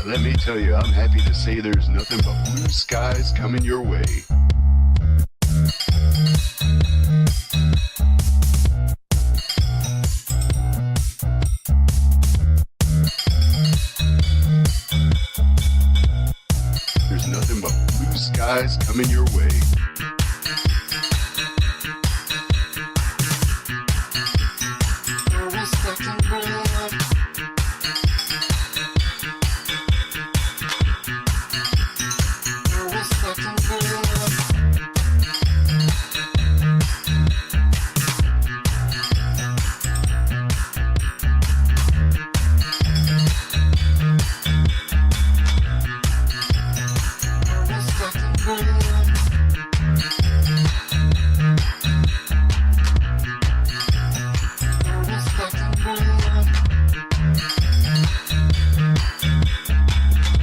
Let me tell you, I'm happy to say there's nothing but blue skies coming your way. There's nothing but blue skies coming your way.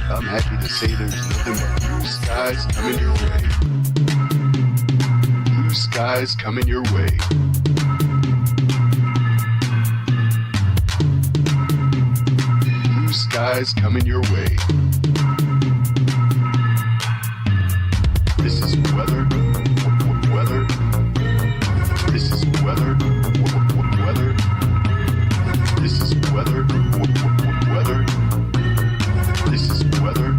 I'm happy to say there's nothing but blue skies coming your way. Blue skies coming your way. Blue skies coming your way. This is weather. Weather. This is weather. Weather. This is weather. Weather. This is weather.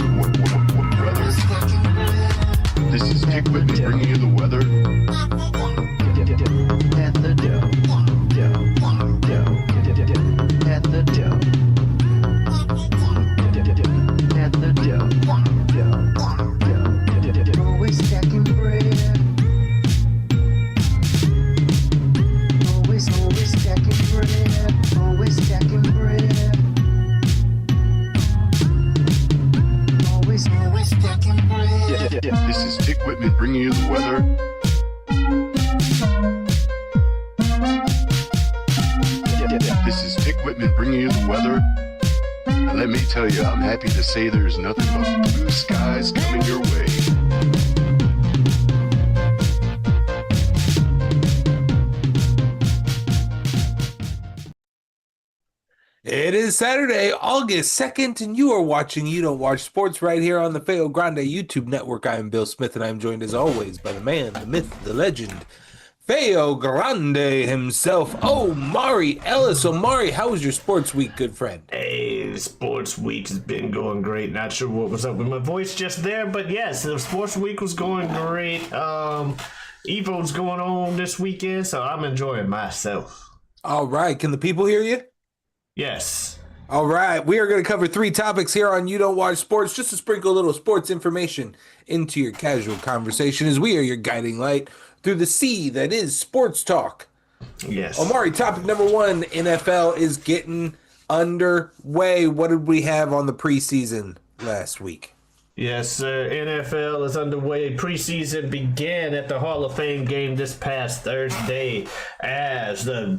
Weather. This is Dick Whitney bringing you the weather. At the dough. At the dough. At the dough. Always stacking bread. Always stacking bread. Always stacking bread. Always stacking bread. This is Dick Whitman bringing you the weather. This is Dick Whitman bringing you the weather. And let me tell you, I'm happy to say there's nothing but blue skies coming your way. It is Saturday, August 2nd, and you are watching You Don't Watch Sports right here on the Feo Grande YouTube network. I am Bill Smith, and I'm joined as always by the man, the myth, the legend, Feo Grande himself, Omari Ellis. Omari, how was your sports week, good friend? Hey, sports week has been going great. Not sure what was up with my voice just there, but yes, the sports week was going great. Evo's going on this weekend, so I'm enjoying myself. All right, can the people hear you? Yes. All right, we are going to cover 3 topics here on You Don't Watch Sports, just to sprinkle a little sports information into your casual conversation as we are your guiding light through the sea that is sports talk. Yes. Omari, topic number 1, NFL is getting underway. What did we have on the preseason last week? Yes, sir. NFL is underway. Preseason began at the Hall of Fame game this past Thursday as they're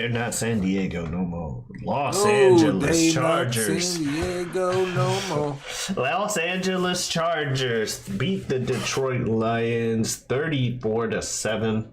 not San Diego no more. Los Angeles Chargers. San Diego no more. Los Angeles Chargers beat the Detroit Lions 34-7.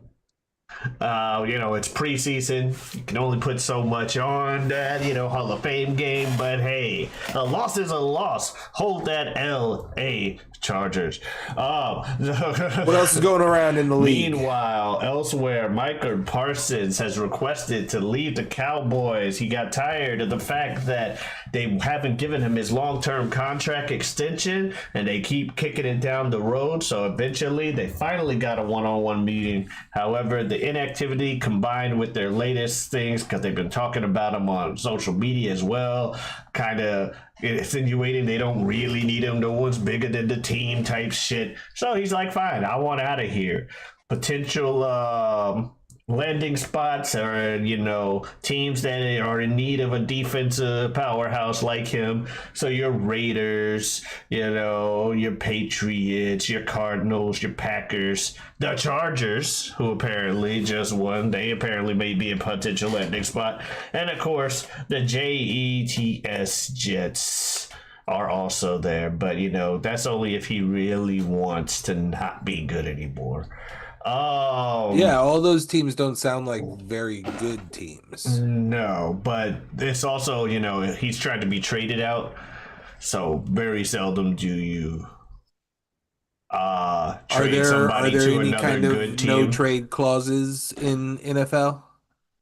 It's preseason. You can only put so much on that, Hall of Fame game. But hey, a loss is a loss. Hold that L.A. Chargers. What else is going around in the league? Meanwhile, elsewhere, Micah Parsons has requested to leave the Cowboys. He got tired of the fact that they haven't given him his long-term contract extension, and they keep kicking it down the road. So eventually, they finally got a one-on-one meeting. However, the inactivity combined with their latest things, because they've been talking about him on social media as well, kind of insinuating they don't really need him. No one's bigger than the team type shit. So he's like, fine, I want out of here. Potential landing spots or, teams that are in need of a defensive powerhouse like him. So your Raiders, your Patriots, your Cardinals, your Packers, the Chargers, who apparently just won. They apparently may be a potential landing spot. And of course, the Jets Jets are also there. But, that's only if he really wants to not be good anymore. Yeah, all those teams don't sound like very good teams. No, but it's also, he's trying to be traded out. So very seldom do you trade somebody to any another kind good of team. no trade clauses in NFL?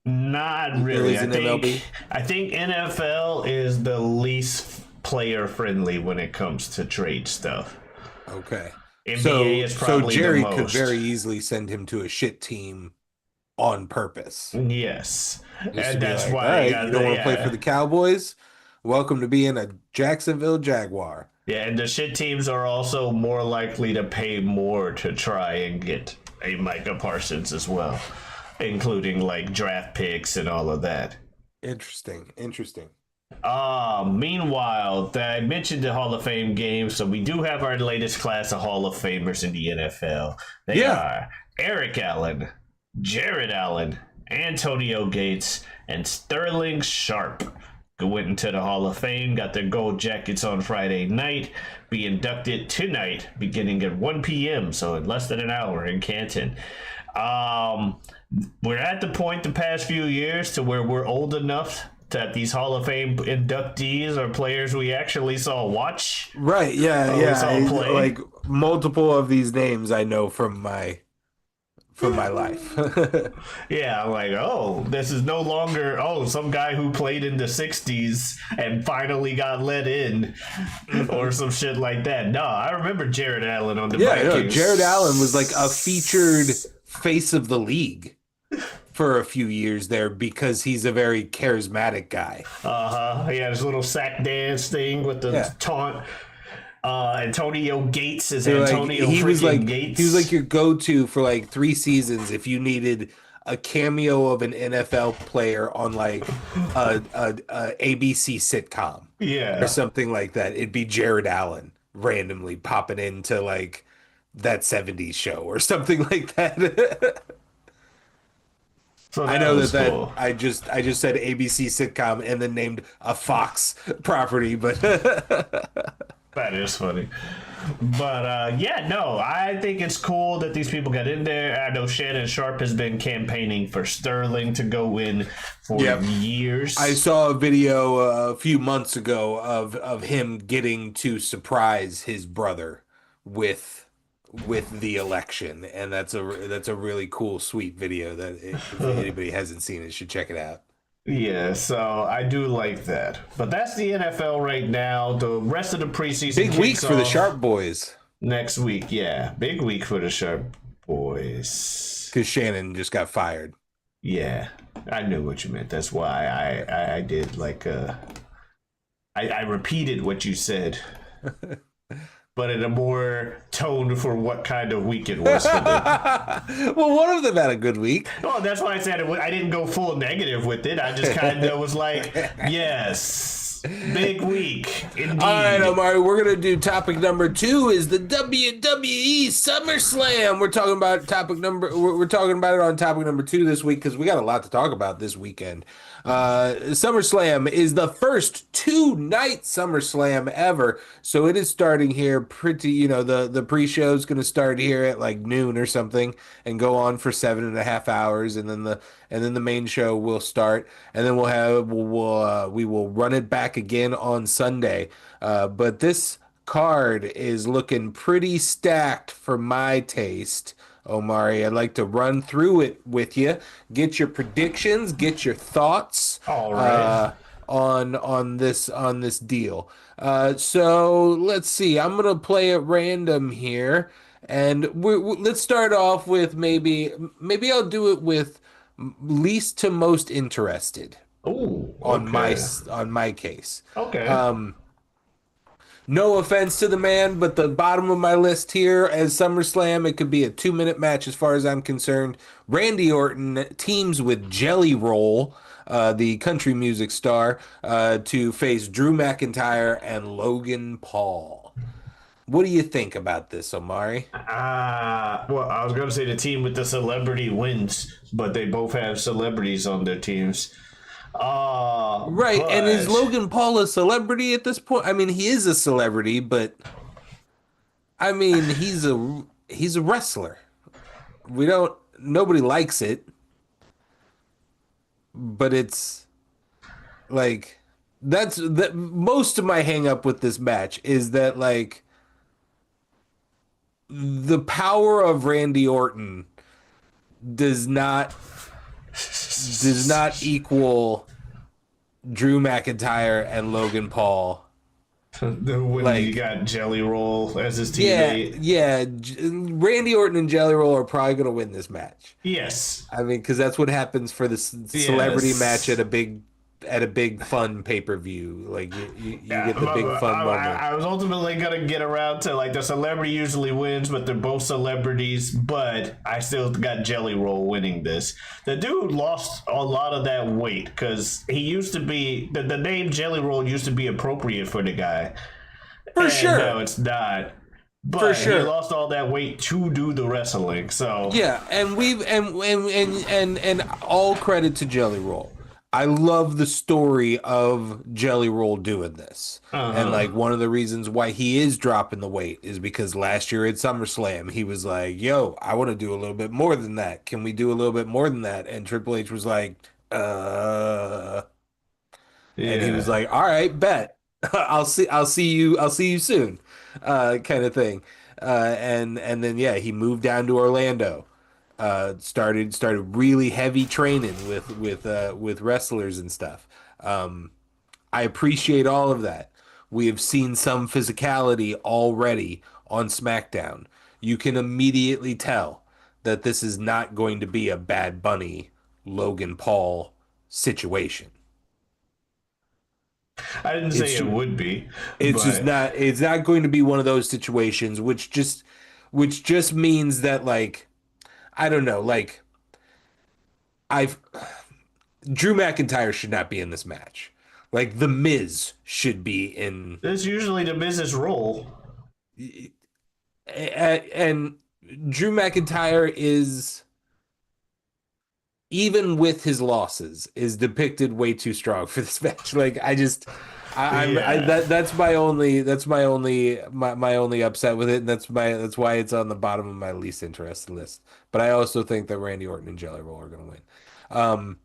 Not really. is in MLB? I think NFL is the least player friendly when it comes to trade stuff. Okay. NBA is probably Jerry the most. could very easily send him to a shit team on purpose. Yes. Just to And be that's like, why all right, you don't want to play yeah. for the Cowboys? Welcome to being a Jacksonville Jaguar. Yeah, and the shit teams are also more likely to pay more to try and get a Micah Parsons as well, including like draft picks and all of that. Interesting. Meanwhile, I mentioned the Hall of Fame games, so we do have our latest class of Hall of Famers in the NFL. They are Eric Allen, Jared Allen, Antonio Gates, and Sterling Sharp. Who went into the Hall of Fame, got their gold jackets on Friday night, be inducted tonight, beginning at 1 p.m., so in less than an hour in Canton. We're at the point the past few years to where we're old enough that these Hall of Fame inductees are players we actually saw watch. Right, yeah. Like multiple of these names I know from my life. Yeah, I'm like, this is no longer, some guy who played in the 60s and finally got let in or some shit like that. No, I remember Jared Allen on the Vikings. Jared Allen was like a featured face of the league for a few years there because he's a very charismatic guy. He had his little sack dance thing with the taunt. Antonio Gates is Antonio Gates. He was like your go-to for like 3 seasons if you needed a cameo of an NFL player on like a ABC sitcom, or something like that. It'd be Jared Allen randomly popping into like that 70s show or something like that. So I know that cool. I just said ABC sitcom and then named a Fox property, but that is funny. But I think it's cool that these people got in there. I know Shannon Sharp has been campaigning for Sterling to go in for years. I saw a video a few months ago of him getting to surprise his brother with the election, and that's a really cool, sweet video that if anybody hasn't seen it should check it out. Yeah, so I do like that. But that's the NFL right now. The rest of the preseason big week for the Sharp boys next week. Yeah, big week for the Sharp boys because Shannon just got fired. Yeah, I knew what you meant. That's why I did like I repeated what you said. But in a more tone for what kind of week it was for them. Well, one of them had a good week. Oh, that's why I said I didn't go full negative with it. I just kind of was like, yes, big week, indeed. All right, Omari, we're going to do topic number 2 is the WWE SummerSlam. We're talking about we're talking about it on topic number 2 this week because we got a lot to talk about this weekend. SummerSlam is the first 2-night SummerSlam ever, so it is starting here pretty, the pre-show is going to start here at like noon or something and go on for 7.5 hours, and then the main show will start, and then we will run it back again on Sunday. But this card is looking pretty stacked for my taste. Omari, I'd like to run through it with you, get your predictions, get your thoughts on this deal. So let's see. I'm gonna play at random here, and let's start off with maybe I'll do it with least to most interested. Ooh, okay. on my case. Okay. No offense to the man, but the bottom of my list here as SummerSlam, it could be a 2-minute match as far as I'm concerned. Randy Orton teams with Jelly Roll, the country music star, to face Drew McIntyre and Logan Paul. What do you think about this, Omari? Well, I was going to say the team with the celebrity wins, but they both have celebrities on their teams. Right, and is Logan Paul a celebrity at this point? I mean, he is a celebrity, but I mean, he's a wrestler, nobody likes it, but it's like that's that most of my hang up with this match is that like the power of Randy Orton does not equal Drew McIntyre and Logan Paul. When Like- you got Jelly Roll as his teammate. Randy Orton and Jelly Roll are probably going to win this match. Yes. I mean, because that's what happens for the celebrity Yes. match at a big fun pay-per-view. Like you get the big fun moment. I was ultimately gonna get around to like the celebrity usually wins, but they're both celebrities. But I still got Jelly Roll winning this. The dude lost a lot of that weight because he used to be the name Jelly Roll used to be appropriate for the guy. For sure. No, it's not. But For sure. he lost all that weight to do the wrestling. So Yeah, and we've and all credit to Jelly Roll. I love the story of Jelly Roll doing this. And like one of the reasons why he is dropping the weight is because last year at SummerSlam, he was like, yo, I want to do a little bit more than that. Can we do a little bit more than that? And Triple H was like, and he was like, all right, bet. I'll see you soon. Kind of thing. And then yeah, he moved down to Orlando. Started really heavy training with wrestlers and stuff. I appreciate all of that. We have seen some physicality already on SmackDown. You can immediately tell that this is not going to be a Bad Bunny, Logan Paul situation. I didn't say It's it ju- would be. It's just but- not. It's not going to be one of those situations, which just means that like, I don't know, like, Drew McIntyre should not be in this match. Like The Miz should be in, That's usually the Miz's role. and Drew McIntyre is, even with his losses, is depicted way too strong for this match. Like that's my only upset with it, and that's why it's on the bottom of my least interested list. But I also think that Randy Orton and Jelly Roll are going to win.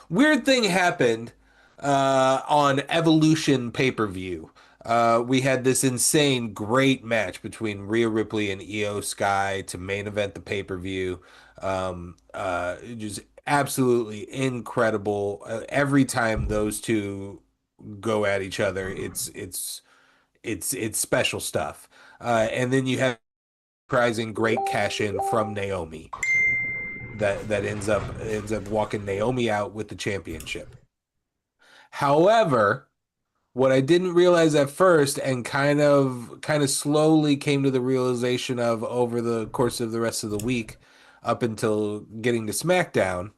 Weird thing happened on Evolution pay-per-view. We had this insane, great match between Rhea Ripley and Io Sky to main event the pay-per-view. Just absolutely incredible. Every time those two go at each other, it's special stuff. And then you have surprising great cash in from Naomi that ends up walking Naomi out with the championship. However, what I didn't realize at first, and kind of slowly came to the realization of over the course of the rest of the week, up until getting to SmackDown,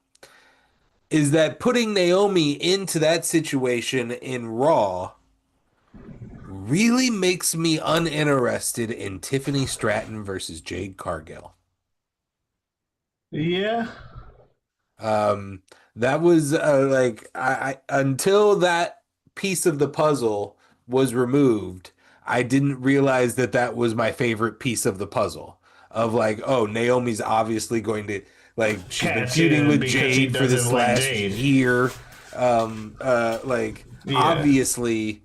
is that putting Naomi into that situation in Raw really makes me uninterested in Tiffany Stratton versus Jade Cargill. Yeah. That was like I until that piece of the puzzle was removed, I didn't realize that was my favorite piece of the puzzle. Of like, oh, Naomi's obviously going to, like, she's been Cash feuding in with because she Jade for this doesn't like last Jade. year. Yeah. Obviously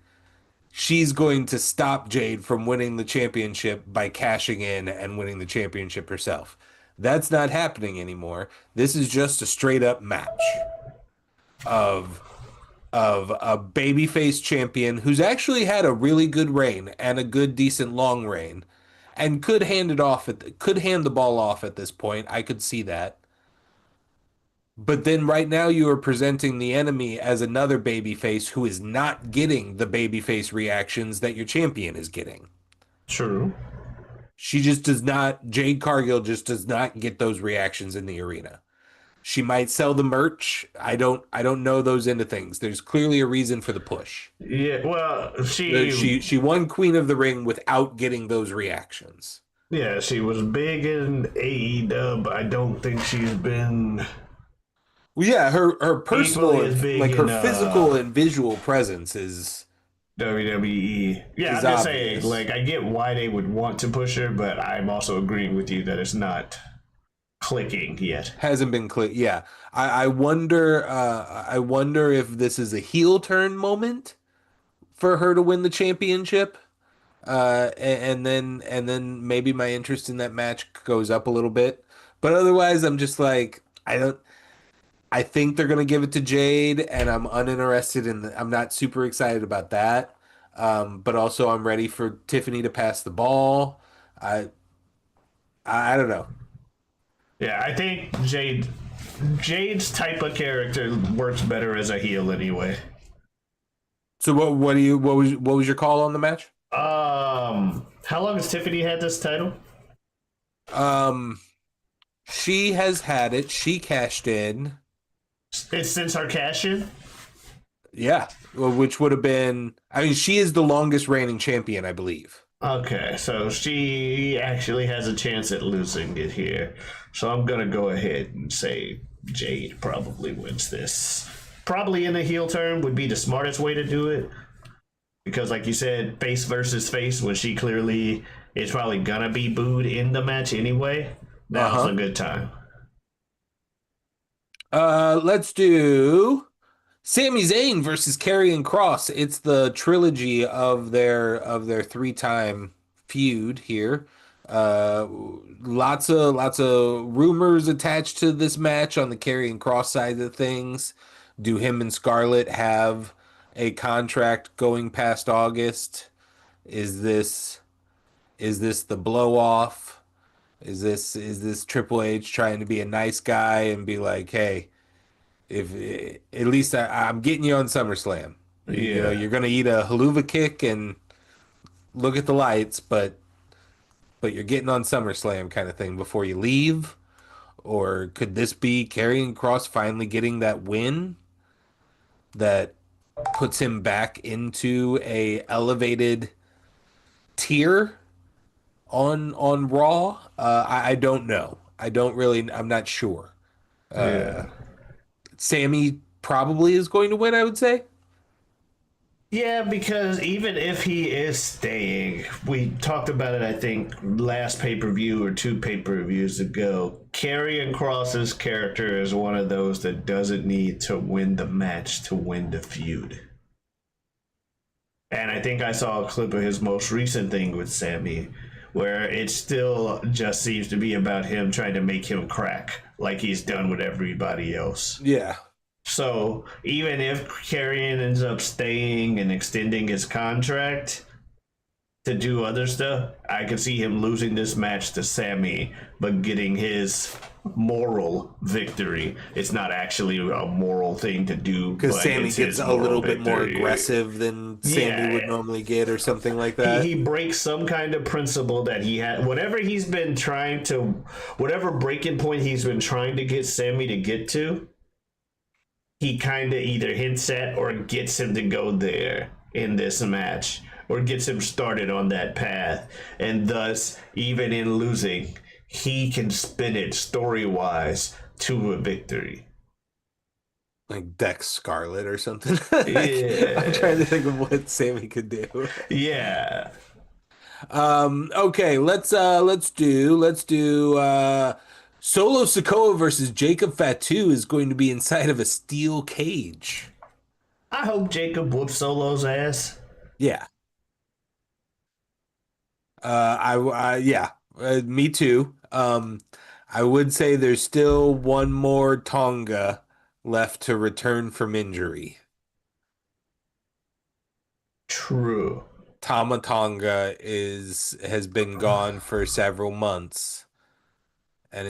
she's going to stop Jade from winning the championship by cashing in and winning the championship herself. That's not happening anymore. This is just a straight up match of a babyface champion who's actually had a really good reign and a good decent long reign and could hand the ball off at this point. I could see that. But then right now you are presenting the enemy as another babyface who is not getting the babyface reactions that your champion is getting. True. She just does not, Jade Cargill just does not get those reactions in the arena. She might sell the merch. I don't know those into things. There's clearly a reason for the push. Yeah. Well, she She won Queen of the Ring without getting those reactions. yeah, she was big in AEW. I don't think she's been. Well, yeah, her personal, Equally as big like her in, physical and visual presence is WWE. Yeah, Is I'm just obvious. saying, like, I get why they would want to push her, but I'm also agreeing with you that it's not clicking yet. Hasn't been clear. Yeah. I wonder if this is a heel turn moment for her to win the championship. And then maybe my interest in that match goes up a little bit. But otherwise I'm just like I think they're gonna give it to Jade, and I'm uninterested I'm not super excited about that. But also I'm ready for Tiffany to pass the ball. I don't know. Yeah, I think Jade's type of character works better as a heel anyway. So what was your call on the match? How long has Tiffany had this title? She has had it. She cashed in. It's since her cash in? Yeah, well, which would have been. I mean, she is the longest reigning champion, I believe. Okay, so she actually has a chance at losing it here. So I'm gonna go ahead and say Jade probably wins this. Probably in a heel turn would be the smartest way to do it. Because like you said, face versus face, when she clearly is probably gonna be booed in the match anyway. Now's a good time. Let's do Sami Zayn versus Karrion Kross. It's the trilogy of their 3-time feud here. Lots of rumors attached to this match on the Karrion Kross side of things. Do him and Scarlett have a contract going past August? Is this the blow off? Is this Triple H trying to be a nice guy and be like, hey, if at least I'm getting you on SummerSlam. Yeah. You know, you're gonna eat a haluva kick and look at the lights, but you're getting on SummerSlam kind of thing before you leave. Or could this be Karrion Kross finally getting that win that puts him back into a elevated tier on Raw? I don't know. I'm not sure. Yeah. Sammy probably is going to win, I would say. Yeah, because even if he is staying, we talked about it, I think, last pay-per-view or 2 pay-per-views ago. Karrion Kross's character is one of those that doesn't need to win the match to win the feud. And I think I saw a clip of his most recent thing with Sammy, where it still just seems to be about him trying to make him crack, like he's done with everybody else. Yeah. So even if Karrion ends up staying and extending his contract to do other stuff, I could see him losing this match to Sammy, but getting his moral victory. It's not actually a moral thing to do, because Sammy gets a little bit more victory. aggressive than Sammy would normally get, or something like that. He breaks some kind of principle that he had. Whatever breaking point he's been trying to get Sammy to get to, he kind of either hints at or gets him to go there in this match, or gets him started on that path. And thus, even in losing, he can spin it story-wise to a victory. Like Dex Scarlet or something. Yeah. I'm trying to think of what Sammy could do. Yeah. Okay, let's do Solo Sikoa versus Jacob Fatu is going to be inside of a steel cage. I hope Jacob whoops Solo's ass. Yeah. Me too. I would say there's still one more Tonga left to return from injury. True. Tama Tonga has been gone for several months and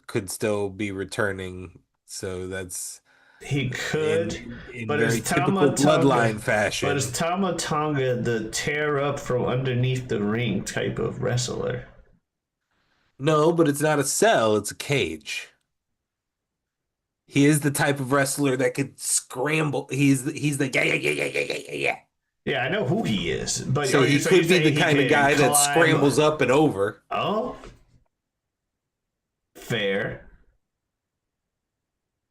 could still be returning. So that's He could, in but very is typical Tama bloodline fashion. But is Tama Tonga the tear up from underneath the ring type of wrestler? No, but it's not a cell, it's a cage. He is the type of wrestler that could scramble. He's the yeah. Yeah, I know who he is, but So he could be the kind of guy that scrambles up and over. Oh, fair.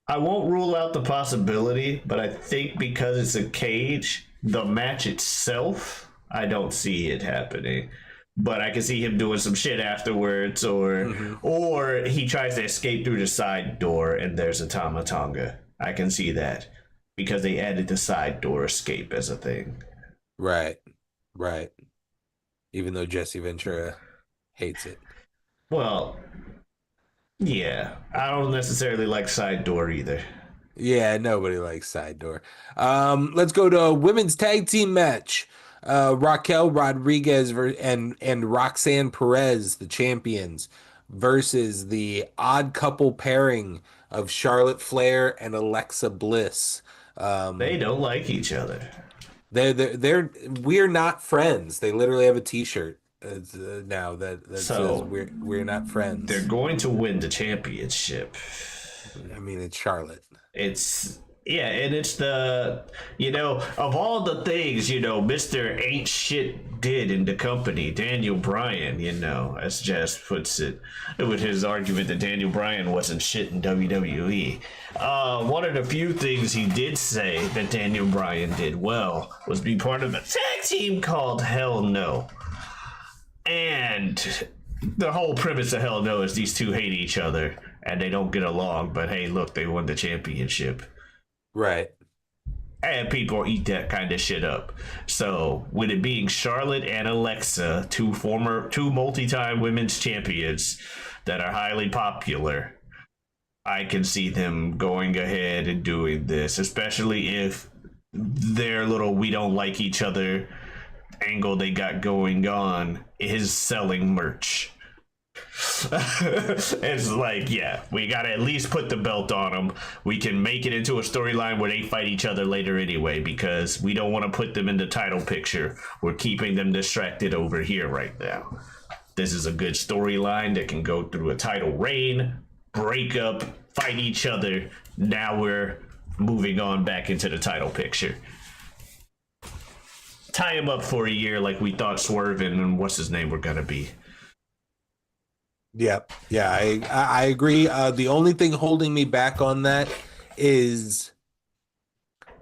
I won't rule out the possibility, but I think because it's a cage, the match itself, I don't see it happening. but I can see him doing some shit afterwards, or he tries to escape through the side door and there's a Tama Tonga. I can see that because they added the side door escape as a thing. Right. Right. Even though Jesse Ventura hates it. Well, yeah, I don't necessarily like side door either. Yeah, nobody likes side door. Let's go to a women's tag team match. Raquel Rodriguez and Roxanne Perez, the champions, versus the odd couple pairing of Charlotte Flair and Alexa Bliss. They don't like each other. We're not friends. They literally have a T-shirt now that So- says we're not friends. They're going to win the championship. I mean, it's Charlotte. It's yeah, and it's the of all the things Mr. Ain't Shit did in the company, Daniel Bryan, as Jazz puts it, with his argument that Daniel Bryan wasn't shit in WWE. One of the few things he did say that Daniel Bryan did well was be part of a tag team called Hell No. And the whole premise of Hell No is these two hate each other and they don't get along, but hey, look, they won the championship. Right. And people eat that kind of shit up. So, with it being Charlotte and Alexa, two multi-time women's champions that are highly popular, I can see them going ahead and doing this, especially if their little we don't like each other angle they got going on is selling merch. It's like, yeah, we gotta at least put the belt on them. We can make it into a storyline where they fight each other later anyway, because we don't want to put them in the title picture. We're keeping them distracted over here right now. This is a good storyline that can go through a title reign, break up, fight each other. Now we're moving on back into the title picture. Tie him up for a year like we thought Swerve and what's his name were gonna be. Yep. Yeah, I agree. The only thing holding me back on that is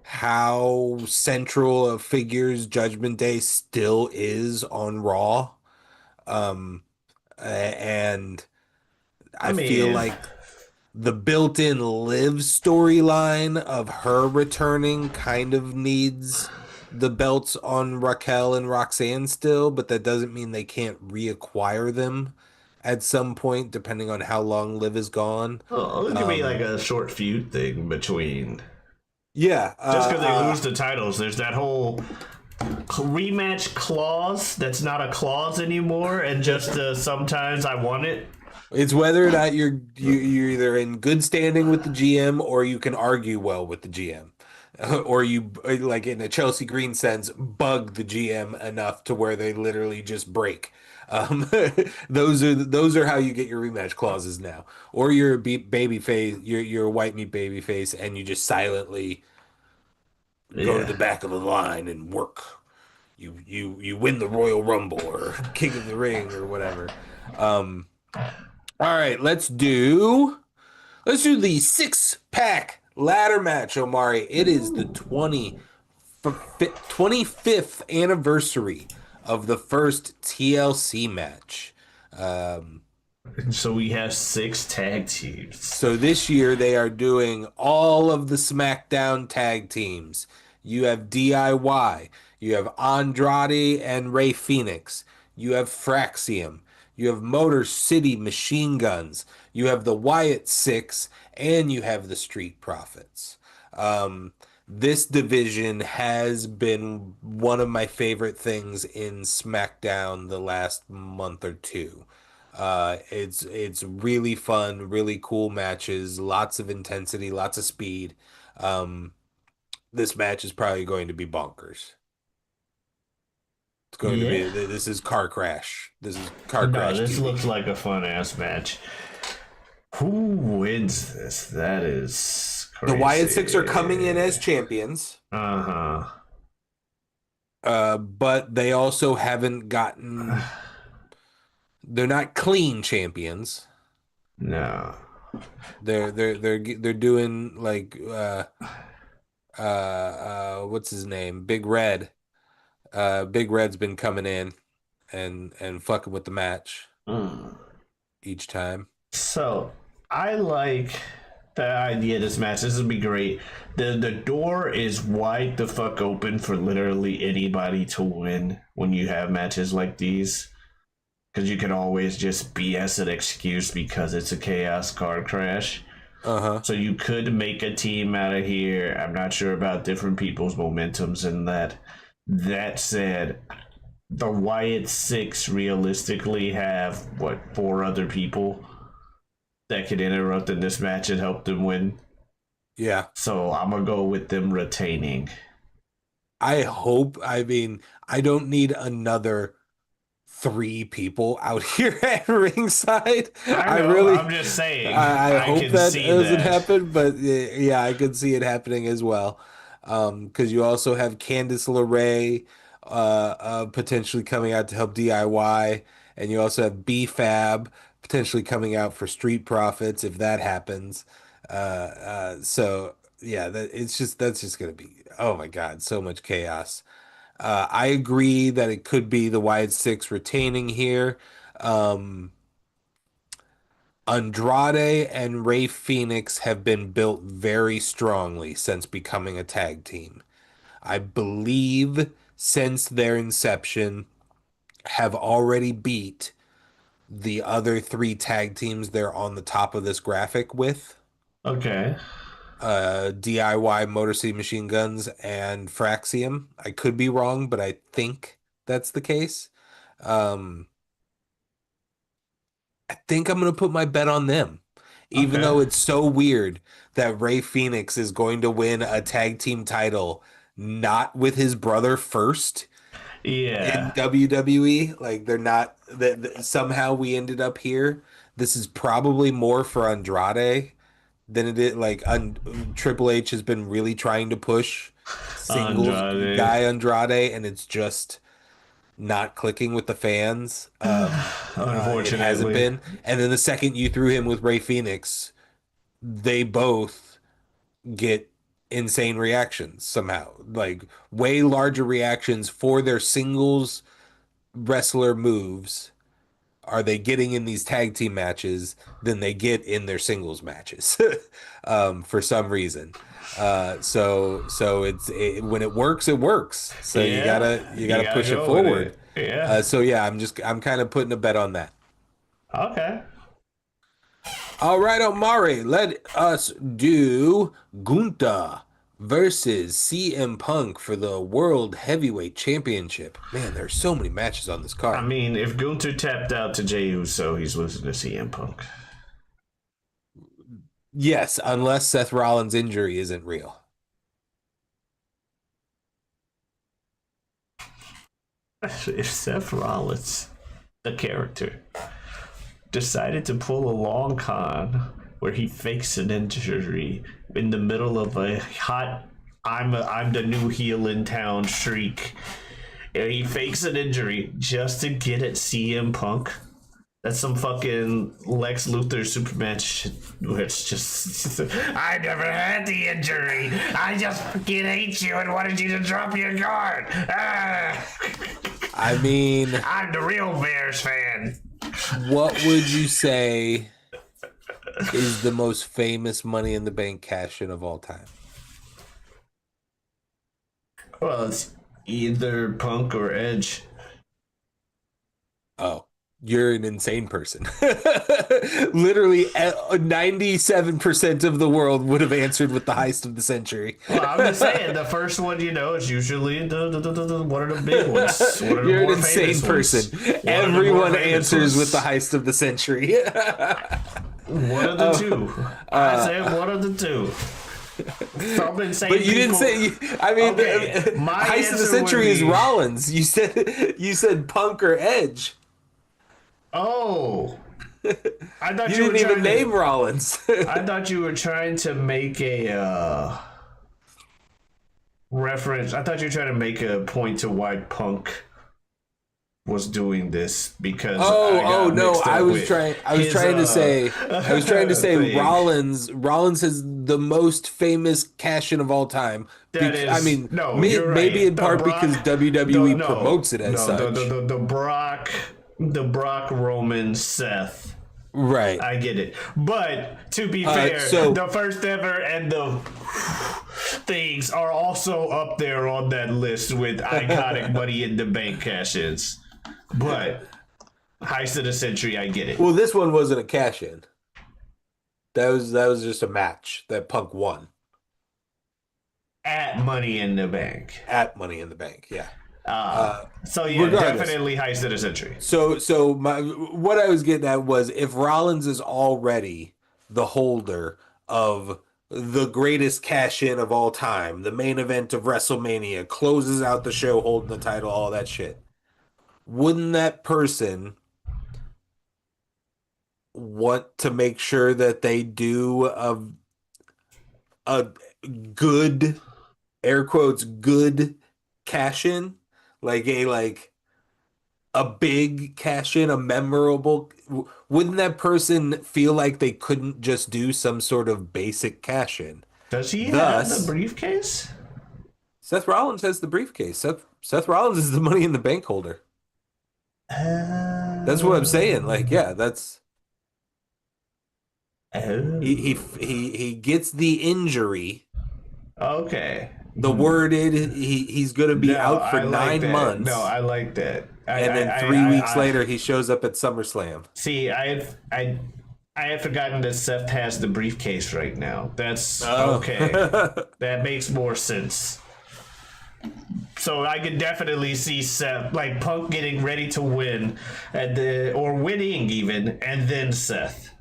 how central of figures Judgment Day still is on Raw. And I feel mean- like the built-in Liv storyline of her returning kind of needs the belts on Raquel and Roxanne still, but that doesn't mean they can't reacquire them at some point, depending on how long Liv is gone. Oh, it could be like a short feud thing between. Yeah. Just because they lose the titles, there's that whole rematch clause that's not a clause anymore, and just sometimes I want it. It's whether or not you're either in good standing with the GM or you can argue well with the GM. Or you, like in a Chelsea Green sense, bug the GM enough to where they literally just break. Those are how you get your rematch clauses now. Or you're a baby face, you're a white meat baby face, and you just silently go to the back of the line and work. You win the Royal Rumble or King of the Ring or whatever. All right, let's do the 6-pack ladder match, Omari. It is the 25th anniversary of the first TLC match. So we have 6 tag teams. So this year they are doing all of the SmackDown tag teams. You have DIY, you have Andrade and Rey Fenix, you have Fraxium, you have Motor City Machine Guns, you have the Wyatt Six, and you have the Street Profits. This division has been one of my favorite things in SmackDown the last month or two. It's really fun, really cool matches, lots of intensity, lots of speed. This match is probably going to be bonkers. It's going to be. This is car crash. This is car crash. This TV. looks like a fun ass match. Who wins this? That is crazy. The Wyatt Six are coming in as champions. Uh-huh. But they also haven't gotten. They're not clean champions. No. They're doing like what's his name? Big Red. Big Red's been coming in and fucking with the match each time. So I like the idea of this match. This would be great. The door is wide the fuck open for literally anybody to win when you have matches like these. Because you can always just BS an excuse because it's a chaos car crash. So you could make a team out of here. I'm not sure about different people's momentums in that. That said, the Wyatt Six realistically have, what, 4 other people that could interrupt in this match and help them win. Yeah. So I'm going to go with them retaining. I don't need another 3 people out here at ringside. I'm just saying. I hope can that see doesn't that. happen, but yeah, I could see it happening as well. Because you also have Candice LeRae potentially coming out to help DIY, and you also have B-Fab potentially coming out for Street Profits if that happens. So yeah, that's just gonna be, oh my God, so much chaos. I agree that it could be the Wyatt Six retaining here. Andrade and Ray Phoenix have been built very strongly since becoming a tag team. I believe since their inception have already beat the other 3 tag teams they're on the top of this graphic with. Okay. DIY Motor City Machine Guns and Fraxium. I could be wrong, but I think that's the case. I think I'm going to put my bet on them, even Okay. though it's so weird that Ray Phoenix is going to win a tag team title not with his brother first in Yeah. WWE. Like, they're not that somehow we ended up here. This is probably more for Andrade than it is. Like, Triple H has been really trying to push singles Andrade. guy Andrade, and it's just not clicking with the fans. Unfortunately. It hasn't been. And then the second you threw him with Ray Phoenix, they both get insane reactions somehow. Like, way larger reactions for their singles wrestler moves are they getting in these tag team matches than they get in their singles matches for some reason. So when it works, it works. So you gotta push it go with forward. it. Yeah. So yeah, I'm kind of putting a bet on that. Okay. All right, Omari, let us do Gunther versus CM Punk for the World Heavyweight Championship. Man, there's so many matches on this I card. mean, if Gunther tapped out to Jey Uso, he's losing to CM Punk. Yes, unless Seth Rollins' injury isn't real. If Seth Rollins, the character, decided to pull a long con where he fakes an injury in the middle of a hot I'm the new heel in town shriek, and he fakes an injury just to get at CM Punk, that's some fucking Lex Luthor Superman shit where it's just I never had the injury, I just fucking hate you and wanted you to drop your guard. I mean, I'm the real Bears fan. what would you say is the most famous Money in the Bank cash-in of all time? Well, it's either Punk or Edge. Oh, you're an insane person. Literally, 97% of the world would have answered with the heist of the century. Well, I'm just saying, the first one, is usually the one of the big ones. One of the You're an more insane famous person. ones. Everyone answers with the heist of the century. One of the two. I said one of the two. Some insane But you didn't people- say. I mean, Okay, my heist of the answer century would is be- Rollins. You said Punk or Edge. Oh. I thought You you, didn't were even trying name to, Rollins. I thought you were trying to make a reference. I thought you were trying to make a point to why Punk was doing this because I was trying to say thing. Rollins is the most famous cash in of all time. That is, I mean, no, maybe you're right. in The part Brock- because WWE no, promotes it as such. The Brock Roman Seth. Right. I get it. But to be fair, so- the first ever and the things are also up there on that list with iconic Money in the Bank cash-ins. But Heist of the Century, I get it. Well, this one wasn't a cash in. That was just a match that Punk won At Money in the Bank. at Money in the Bank. Yeah. So yeah, regardless. definitely Heist of the Century. So what I was getting at was if Rollins is already the holder of the greatest cash in of all time, the main event of WrestleMania, closes out the show holding the title, all that shit, wouldn't that person want to make sure that they do a good, air quotes, good cash in? Like a big cash in, a memorable. Wouldn't that person feel like they couldn't just do some sort of basic cash in? Does he Thus- have the briefcase? Seth Rollins has the briefcase. Seth Rollins is the Money in the Bank holder. That's what I'm saying. Like, yeah, that's he gets the injury. Okay. The word is he's going to be No, out for I like 9 that. months. No, I like that. And then 3 weeks later, he shows up at SummerSlam. See, I had forgotten that Seth has the briefcase right now. That's Oh. okay. That makes more sense. So I could definitely see Seth, like Punk getting ready to win, or winning even, and then Seth.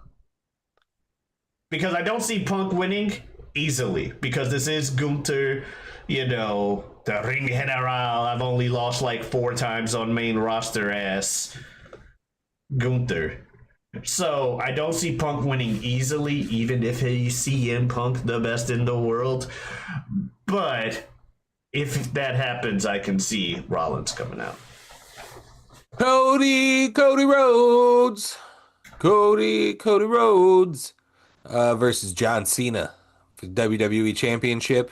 Because I don't see Punk winning easily, because this is Gunther, the Ring General. I've only lost like 4 times on main roster as Gunther. So I don't see Punk winning easily, even if he's CM Punk the best in the world. But if that happens, I can see Rollins coming out. Cody Rhodes versus John Cena for the WWE Championship.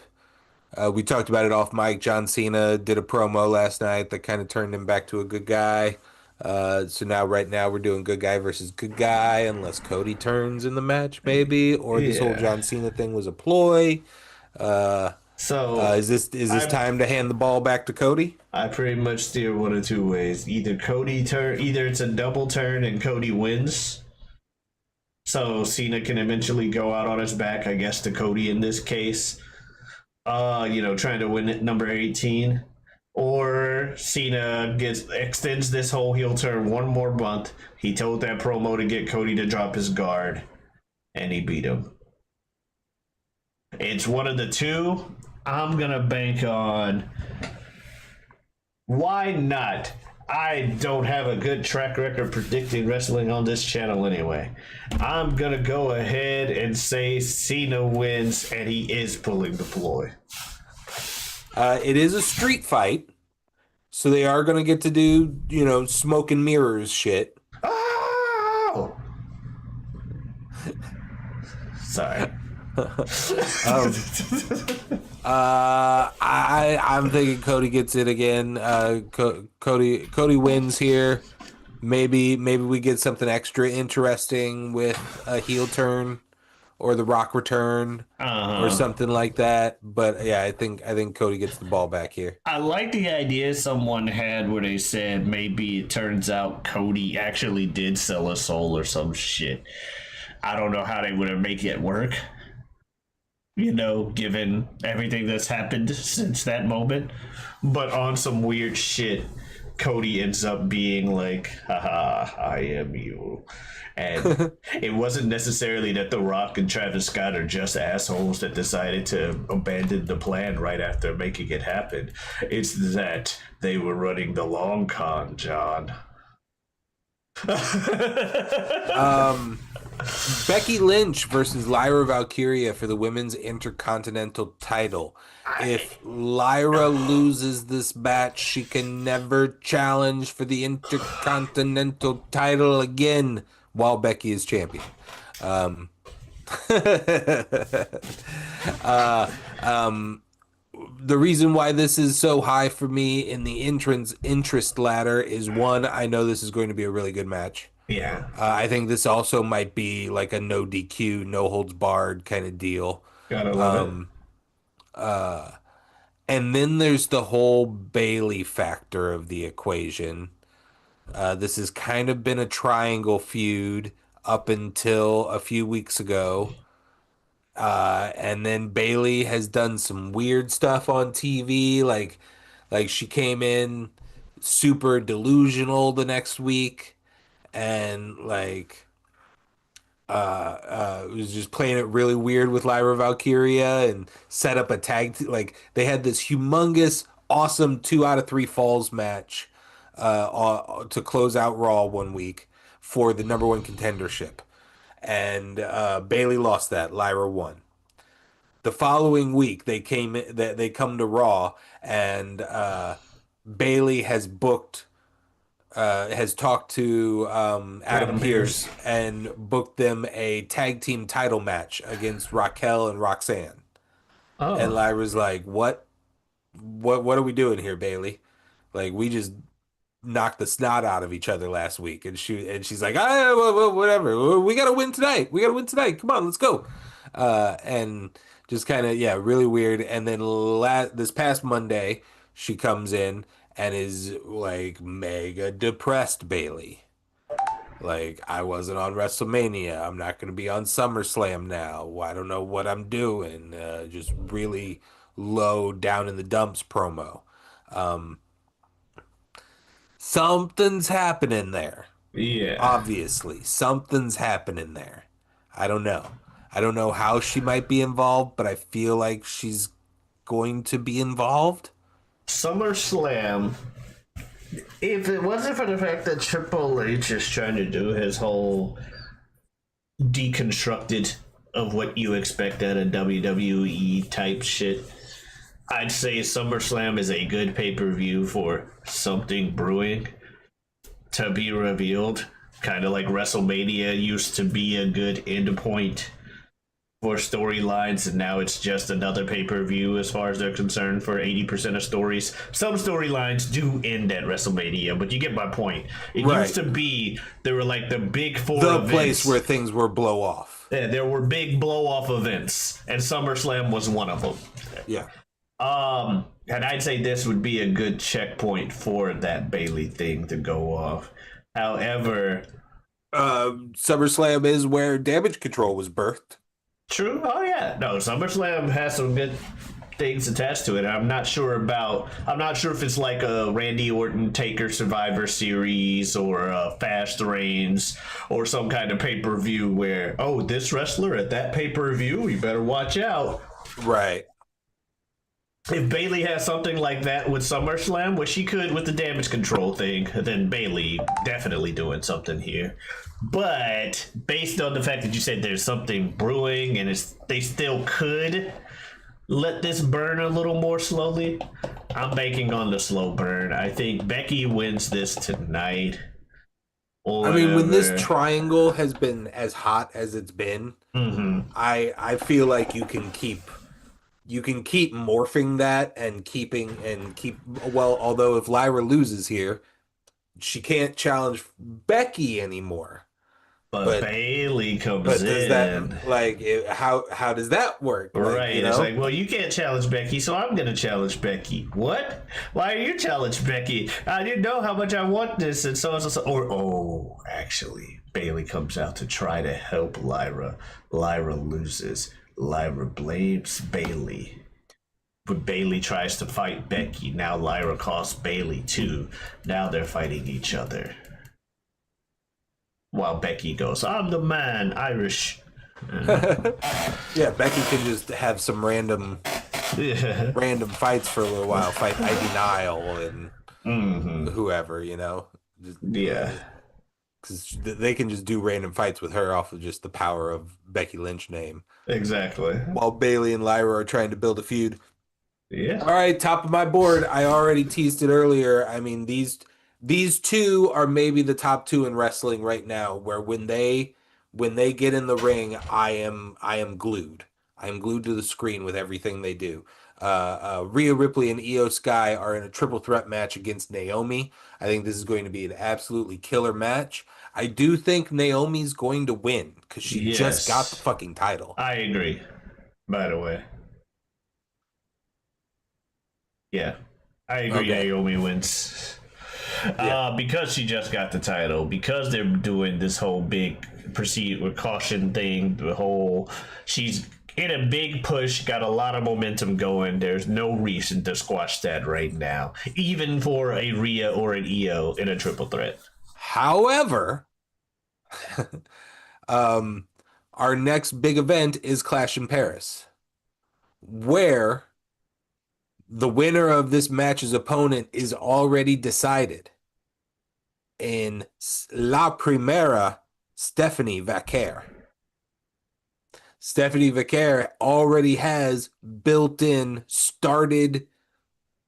We talked about it off mic. John Cena did a promo last night that kind of turned him back to a good guy. So right now we're doing good guy versus good guy, unless Cody turns in the match, maybe, or this whole John Cena thing was a ploy. Is this time to hand the ball back to Cody? I pretty much steer one of two ways. Either it's a double turn and Cody wins. So Cena can eventually go out on his back, I guess, to Cody in this case. Trying to win at number 18. Or Cena extends this whole heel turn one more month. He told that promo to get Cody to drop his guard, and he beat him. It's one of the two. I'm gonna bank on. Why not? I don't have a good track record predicting wrestling on this channel anyway. I'm gonna go ahead and say Cena wins, and he is pulling the ploy. It is a street fight, so they are going to get to do, smoke and mirrors shit. Oh! Sorry. I'm thinking Cody gets it again. Cody wins here. Maybe we get something extra interesting with a heel turn or the Rock return or something like that. But yeah, I think Cody gets the ball back here. I like the idea someone had where they said maybe it turns out Cody actually did sell a soul or some shit. I don't know how they would have make it work, given everything that's happened since that moment. But on some weird shit, Cody ends up being like, haha, I am you. And it wasn't necessarily that The Rock and Travis Scott are just assholes that decided to abandon the plan right after making it happen. It's that they were running the long con, John. Becky Lynch versus Lyra Valkyria for the women's intercontinental title. If Lyra loses this match, she can never challenge for the intercontinental title again while Becky is champion. The reason why this is so high for me in the interest ladder is one, I know this is going to be a really good match. Yeah. I think this also might be like a no DQ, no holds barred kind of deal. Gotta love it. And then there's the whole Bailey factor of the equation. This has kind of been a triangle feud up until a few weeks ago. And then Bailey has done some weird stuff on TV, like she came in super delusional the next week, and was just playing it really weird with Lyra Valkyria and set up a like they had this humongous, awesome 2 out of 3 falls match to close out Raw one week for the number 1 contendership. And Bailey lost that. Lyra won. The following week, they come to Raw, and Bailey has talked to Adam Pearce and booked them a tag team title match against Raquel and Roxanne. Oh. And Lyra's like, "What are we doing here, Bailey? Like, we just knocked the snot out of each other last week," and she's like, whatever. We gotta win tonight. Come on, let's go. And just kind of really weird. And then this past Monday, she comes in and is like mega depressed, Bailey. Like, I wasn't on WrestleMania. I'm not gonna be on SummerSlam now. I don't know what I'm doing. Just really low down in the dumps promo. Something's happening there. Yeah. Obviously, something's happening there. I don't know. I don't know how she might be involved, but I feel like she's going to be involved. SummerSlam, if it wasn't for the fact that Triple H is trying to do his whole deconstructed of what you expect at a WWE type shit, I'd say SummerSlam is a good pay-per-view for something brewing to be revealed. Kind of like WrestleMania used to be a good end point for storylines, and now it's just another pay-per-view as far as they're concerned for 80% of stories. Some storylines do end at WrestleMania, but you get my point. It used to be, there were like the big four events. Place where things were blow off. Yeah, there were big blow-off events, and SummerSlam was one of them. Yeah. And I'd say this would be a good checkpoint for that Bailey thing to go off. However, SummerSlam is where Damage Control was birthed. True. Oh yeah. No, SummerSlam has some good things attached to it. I'm not sure if it's like a Randy Orton Taker Survivor Series or a Fast Reigns or some kind of pay-per-view where, oh, this wrestler at that pay-per-view, you better watch out. Right. If Bailey has something like that with SummerSlam, which she could with the Damage Control thing, then Bailey definitely doing something here. But based on the fact that you said there's something brewing and they still could let this burn a little more slowly, I'm banking on the slow burn. I think Becky wins this tonight. I mean, when this triangle has been as hot as it's been, I feel like you can keep morphing that and keep although if Lyra loses here, she can't challenge Becky anymore. But Bailey comes in. Does that, how does that work? Right. It's like, well, you can't challenge Becky, so I'm going to challenge Becky. What? Why are you challenge Becky? I didn't know how much I want this, and so. Or, actually, Bailey comes out to try to help Lyra. Lyra loses. Lyra blames Bailey. But Bailey tries to fight Becky. Now Lyra costs Bailey too. Now they're fighting each other. While Becky goes, I'm the man, Irish. Yeah, Becky can just have some random fights for a little while. Fight Ivy Nile and whoever, Yeah. because they can just do random fights with her off of just the power of Becky Lynch name. Exactly. While Bailey and Lyra are trying to build a feud. Yeah. All right, top of my board. I already teased it earlier. I mean, these two are maybe the top two in wrestling right now, where when they get in the ring, I am glued. I am glued to the screen with everything they do. Rhea Ripley and Io Sky are in a triple threat match against Naomi. I think this is going to be an absolutely killer match. I do think Naomi's going to win because she just got the fucking title. I agree, by the way. Yeah, I agree. Okay. Naomi wins. Yeah. Because she just got the title, because they're doing this whole big proceed with caution thing, she's in a big push, got a lot of momentum going. There's no reason to squash that right now, even for a Rhea or an Io in a triple threat. However, our next big event is Clash in Paris, where the winner of this match's opponent is already decided in La Primera, Stephanie Vaquer. Stephanie Vaquer already has built-in, started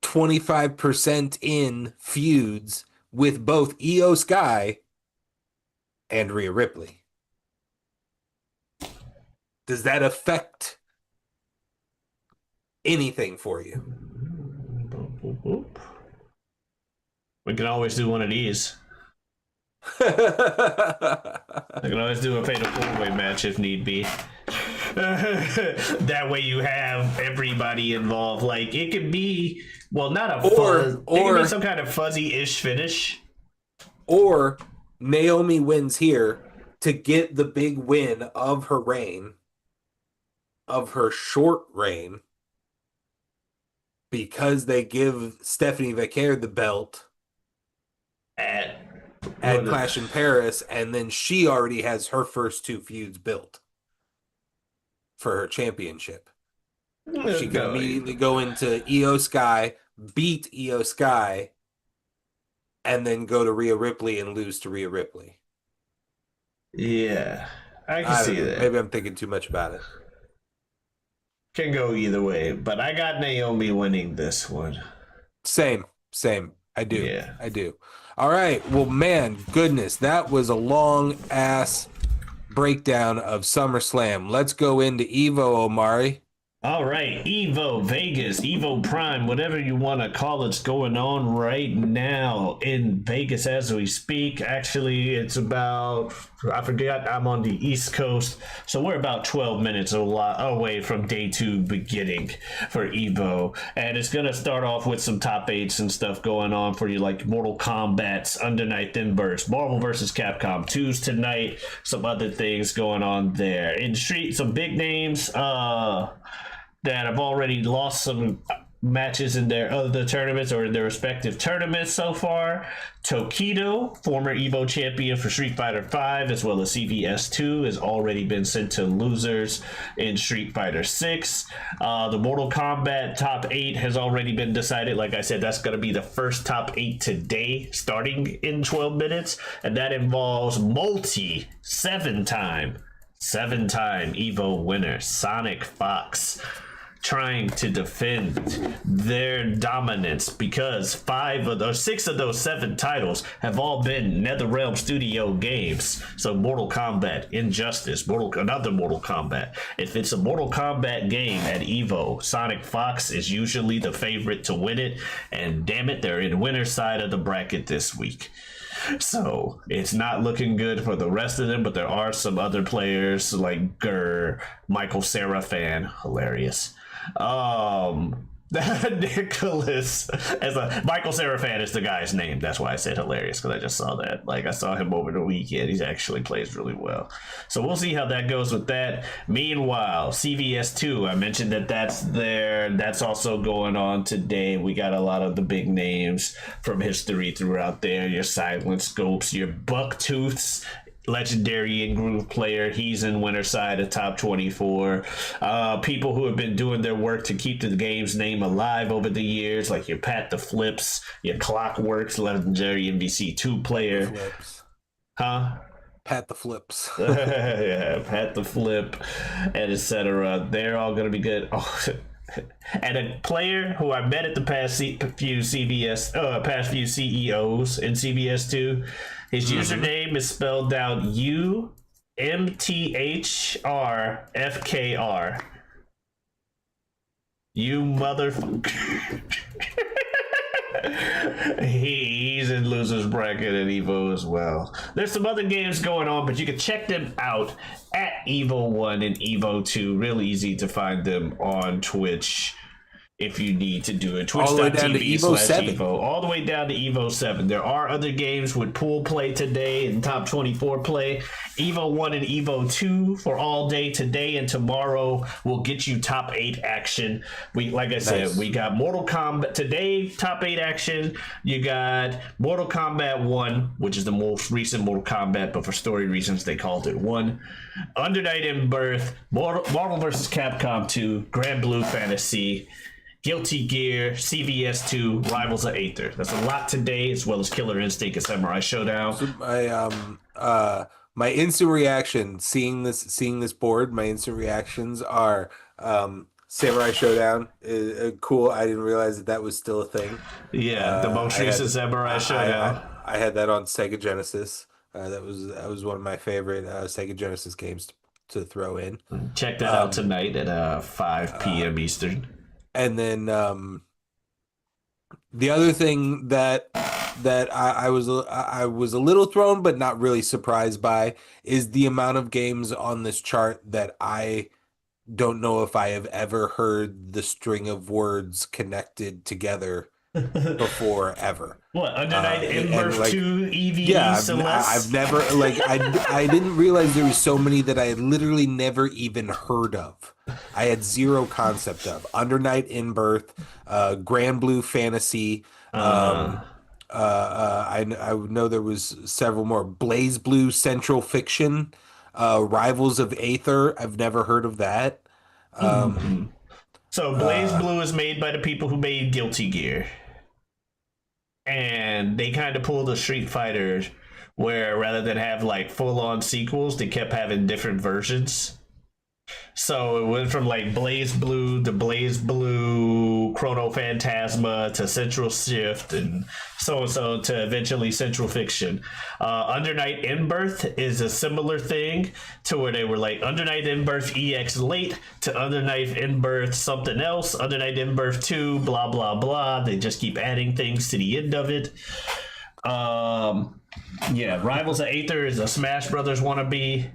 25% in feuds with both Io Sky and Rhea Ripley. Does that affect anything for you? We can always do one of these. I can always do a fatal four-way match if need be. That way you have everybody involved. Like, it could be, well, not a it could be some kind of fuzzy-ish finish. Or Naomi wins here to get the big win of her reign, of her short reign, because they give Stephanie Vaquer the belt at Clash in Paris, and then she already has her first two feuds built for her championship. She can immediately go into Io Sky, beat Io Sky, and then go to Rhea Ripley and lose to Rhea Ripley. Yeah, I can see that. Maybe I'm thinking too much about it. Can go either way, but I got Naomi winning this one. Same. I do. Yeah. I do. All right. Well, man, goodness, that was a long ass breakdown of SummerSlam. Let's go into Evo, Omari. All right, Evo Vegas, Evo Prime, whatever you want to call it's going on right now in Vegas as we speak. Actually, it's about, I forget, I'm on the East Coast, so we're about 12 minutes away from day two beginning for Evo. And it's going to start off with some top eights and stuff going on for you, like Mortal Kombat's Under Night Then Burst, Marvel vs. Capcom 2's tonight, some other things going on there. In Street, some big names, that have already lost some matches in their other tournaments or in their respective tournaments so far. Tokido, former Evo champion for Street Fighter V, as well as CVS2, has already been sent to losers in Street Fighter 6. The Mortal Kombat top 8 has already been decided. Like I said, that's going to be the first top 8 today, starting in 12 minutes. And that involves seven-time Evo winner Sonic Fox, trying to defend their dominance because 6 of those 7 titles have all been NetherRealm Studio games. So Mortal Kombat, Injustice, another Mortal Kombat. If it's a Mortal Kombat game at Evo, Sonic Fox is usually the favorite to win it, and damn it, they're in winner's side of the bracket this week. So it's not looking good for the rest of them, but there are some other players like Gurr, Michael Seraphan, hilarious. Nicholas, Michael Seraphan is the guy's name. That's why I said hilarious, because I just saw that. Like, I saw him over the weekend. He actually plays really well. So we'll see how that goes with that. Meanwhile, CVS2, I mentioned that's there. That's also going on today. We got a lot of the big names from history throughout there. Your Silent Scopes, your Bucktooths, legendary in-groove player. He's in winner side of top 24. People who have been doing their work to keep the game's name alive over the years, like your Pat the Flips, your Clockworks, legendary MVC2 player. Huh? Pat the flips. Yeah, Pat the Flip, and etc. They're all gonna be good. Oh, and a player who I met at the past few past few CEOs in CBS two, his username is spelled out UMTHRFKR. You motherfucker. He's in losers bracket at Evo as well. There's some other games going on, but you can check them out at Evo 1 and Evo 2. Real easy to find them on Twitch if you need to do it. All the way down to Evo 7. Evo. All the way down to Evo 7. There are other games with pool play today and top 24 play. Evo 1 and Evo 2 for all day today and tomorrow will get you top 8 action. Like I said, we got Mortal Kombat today, top 8 action. You got Mortal Kombat 1, which is the most recent Mortal Kombat, but for story reasons they called it 1. Under Night in Birth, Marvel vs. Capcom 2, Grand Blue Fantasy, Guilty Gear, CVS 2, Rivals of Aether. That's a lot today, as well as Killer Instinct and Samurai Showdown. So my instant reaction seeing this board, my instant reactions are Samurai Showdown is cool. I didn't realize that was still a thing. Yeah, the most recent Samurai Showdown. I had that on Sega Genesis. That was one of my favorite Sega Genesis games to throw in. Check that out tonight at 5 p.m. Eastern. And then the other thing that I was a little thrown but not really surprised by is the amount of games on this chart that I don't know if I have ever heard the string of words connected together before ever. What, Under Night in Birth 2, EVE, yeah, Celeste? I've never, I didn't realize there was so many that I had literally never even heard of. I had zero concept of. Under Night in Birth, Grand Blue Fantasy, I know there was several more. Blaze Blue Central Fiction, Rivals of Aether, I've never heard of that. So Blaze Blue is made by the people who made Guilty Gear. And they kind of pulled a Street Fighter where rather than have like full-on sequels, they kept having different versions. So it went from like Blaze Blue to Blaze Blue, Chrono Phantasma to Central Shift, and so to eventually Central Fiction. Under Night in Birth is a similar thing to where they were like Under Night in Birth EX Late to Under Night in Birth something else, Under Night in Birth 2, blah blah blah. They just keep adding things to the end of it. Yeah, Rivals of Aether is a Smash Brothers wannabe.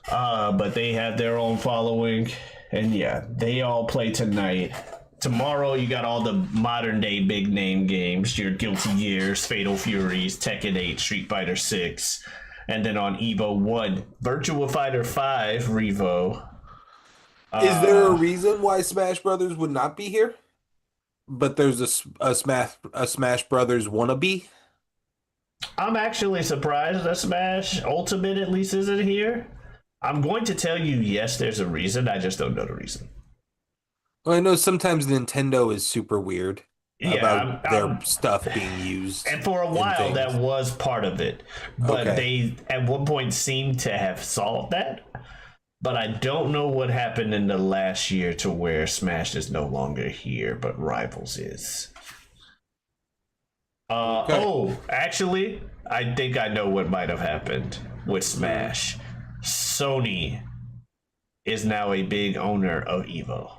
But they have their own following, and yeah, they all play tonight. Tomorrow, you got all the modern day big name games: your Guilty Gears, Fatal Furies, Tekken 8, Street Fighter 6, and then on Evo 1, Virtua Fighter 5, Revo. Is there a reason why Smash Brothers would not be here? But there's a Smash Brothers wannabe? I'm actually surprised that Smash Ultimate at least isn't here. I'm going to tell you, yes, there's a reason. I just don't know the reason. Well, I know sometimes Nintendo is super weird about their I'm stuff being used. And for a while, that was part of it. But they, at one point, seemed to have solved that. But I don't know what happened in the last year to where Smash is no longer here, but Rivals is. Oh, actually, I think I know what might have happened with Smash. Sony is now a big owner of Evo.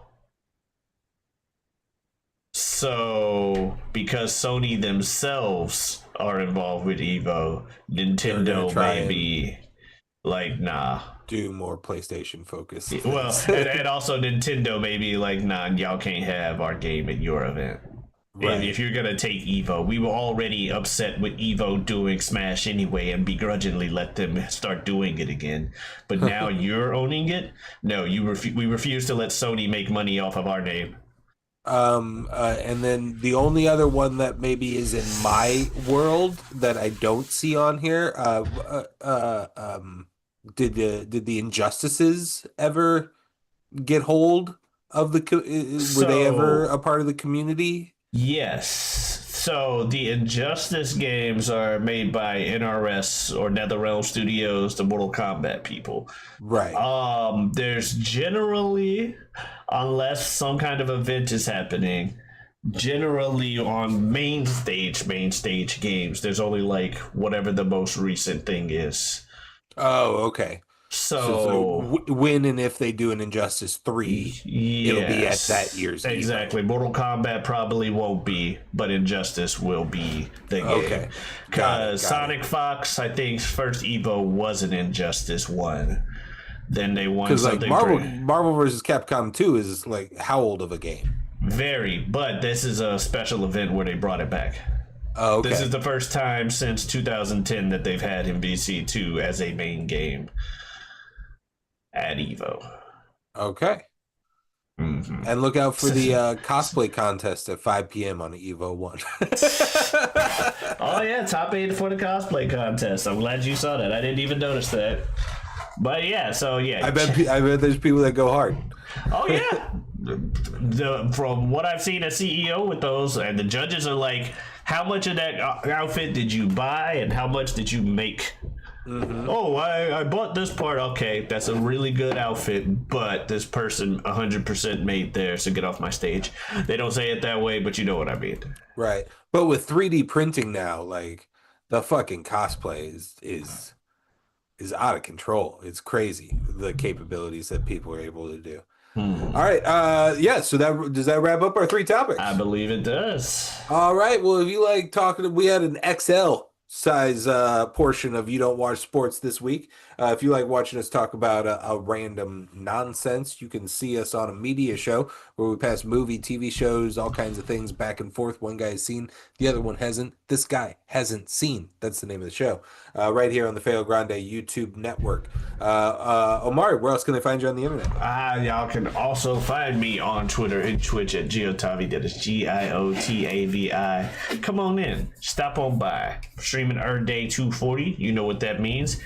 So, because Sony themselves are involved with Evo, Nintendo may be like, nah. Do more PlayStation focus. Well, and also Nintendo may be like, nah, y'all can't have our game at your event. Right. If you're gonna take Evo, we were already upset with Evo doing Smash anyway, and begrudgingly let them start doing it again. But now you're owning it. No, we refuse to let Sony make money off of our name. And then the only other one that maybe is in my world that I don't see on here, did the Injustices ever get hold of were they ever a part of the community? Yes. So the Injustice games are made by NRS or NetherRealm Studios, the Mortal Kombat people. Right. There's generally, unless some kind of event is happening, generally on main stage games, there's only like whatever the most recent thing is. Oh, okay. So when and if they do an Injustice 3, it'll be at that year's Evo. Exactly. Mortal Kombat probably won't be, but Injustice will be the game. Okay. Because Sonic Fox, I think, first Evo was an Injustice 1. Then they won Because like something. Marvel vs. Capcom 2 is like how old of a game? Very, but this is a special event where they brought it back. Oh, okay. This is the first time since 2010 that they've had MVC 2 as a main game at Evo. Okay. Mm-hmm. And look out for the cosplay contest at 5 p.m. on Evo 1. Oh yeah, top 8 for the cosplay contest. I'm glad you saw that. I didn't even notice that. But yeah, so yeah. I bet there's people that go hard. Oh yeah. From what I've seen as CEO with those, and the judges are like, how much of that outfit did you buy and how much did you make? Mm-hmm. Oh, I bought this part. Okay, that's a really good outfit, but this person 100% made theirs, so get off my stage. They don't say it that way, but you know what I mean. Right. But with 3D printing now, like the fucking cosplay is out of control. It's crazy the capabilities that people are able to do. All right. Yeah. So does that wrap up our 3 topics? I believe it does. All right. Well, if you like talking, we had an XL size portion of You Don't Watch Sports this week. If you like watching us talk about a random nonsense, you can see us on a media show where we pass movie, TV shows, all kinds of things back and forth. One guy has seen, the other one hasn't. This guy hasn't seen. That's the name of the show. Right here on the Feo Grande YouTube network. Omari, where else can they find you on the internet? Y'all can also find me on Twitter and Twitch at Giotavi. That is GIOTAVI. Come on in. Stop on by. Streaming Earth Day 240. You know what that means.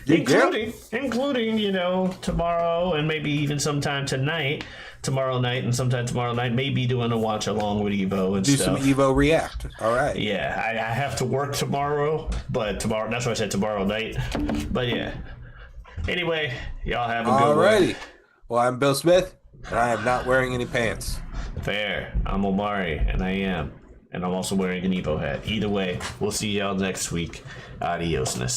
Including, you know, tomorrow and maybe even sometime tomorrow night and sometime tomorrow night, maybe doing a watch along with Evo and Do stuff. some Evo React. All right. Yeah, I have to work tomorrow, but tomorrow, that's why I said tomorrow night. But yeah. Anyway, y'all have a good one. Alrighty. Well, I'm Bill Smith, and I am not wearing any pants. Fair. I'm Omari, and I am. And I'm also wearing an Evo hat. Either way, we'll see y'all next week. Adiosness.